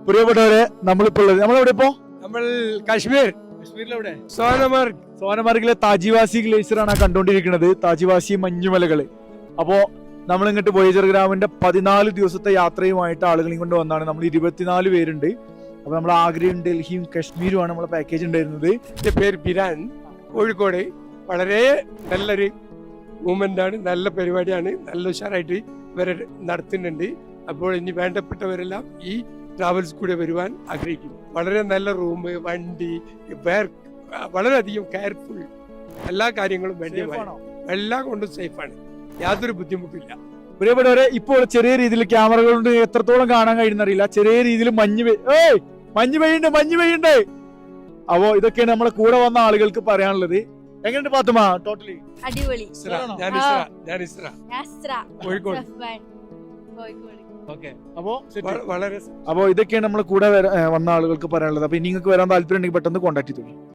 പ്രിയപ്പെട്ടവരെ, നമ്മളിപ്പോ ഉള്ളത് നമ്മളെവിടെ ഇപ്പോ നമ്മൾ കാശ്മീർ കാശ്മീരിലെവിടെ? സോനമാർഗ് സോനമാർഗിലെ താജിവാസി ഗ്ലേസിയർ ആണ് കണ്ടുകൊണ്ടിരിക്കുന്നത്. താജിവാസി മഞ്ഞുമലകള്. അപ്പോ നമ്മൾ ഇങ്ങോട്ട് വോയേജർ ഗ്രാമിന്റെ 14 ദിവസത്തെ യാത്രയുമായിട്ട് ആളുകളെയും കൊണ്ട് വന്നാണ്. നമ്മൾ 24 പേരുണ്ട്. അപ്പൊ നമ്മൾ ആഗ്രയും ഡൽഹിയും കശ്മീരുമാണ് നമ്മളെ പാക്കേജ് ഉണ്ടായിരുന്നത്. എന്റെ പേര് ബിരാൻ, കോഴിക്കോട്. വളരെ നല്ലൊരു മൂവ്മെന്റ് ആണ്, നല്ല പരിപാടിയാണ്, നല്ല ഉഷാറായിട്ട് ഇവരെ നടത്തുന്നുണ്ട്. അപ്പോൾ ഇനി വേണ്ടപ്പെട്ടവരെല്ലാം ഈ ട്രാവൽസ് കൂടെ വരുവാൻ ആഗ്രഹിക്കും. വളരെ നല്ല റൂം, വണ്ടി, വളരെയധികം കെയർഫുൾ, എല്ലാ കാര്യങ്ങളും വേണ്ടി എല്ലാം കൊണ്ടും സേഫാണ്, യാതൊരു ബുദ്ധിമുട്ടില്ല. പ്രിയപ്പെട്ടവരെ, ഇപ്പോൾ ചെറിയ രീതിയിൽ ക്യാമറകൾ കൊണ്ട് എത്രത്തോളം കാണാൻ കഴിയുന്നറിയില്ല. ചെറിയ രീതിയിൽ മഞ്ഞ് പെയ്യുണ്ട്. അപ്പോ ഇതൊക്കെയാണ് നമ്മളെ കൂടെ വന്ന ആളുകൾക്ക് പറയാനുള്ളത്. എങ്ങനെയുണ്ട് പാത്തുമ്മ? ടോട്ടലി അടിപൊളി. ഞാൻ ഇസ്ര കോഴിക്കോട്. വളരെ അപ്പോ ഇതൊക്കെയാണ് നമ്മളെ കൂടെ വന്ന ആളുകൾക്ക് പറയാനുള്ളത്. അപ്പൊ നിങ്ങൾക്ക് വരാൻ താല്പര്യം ഉണ്ടെങ്കിൽ പെട്ടെന്ന് കോൺടാക്ട് ചെയ്തോളൂ.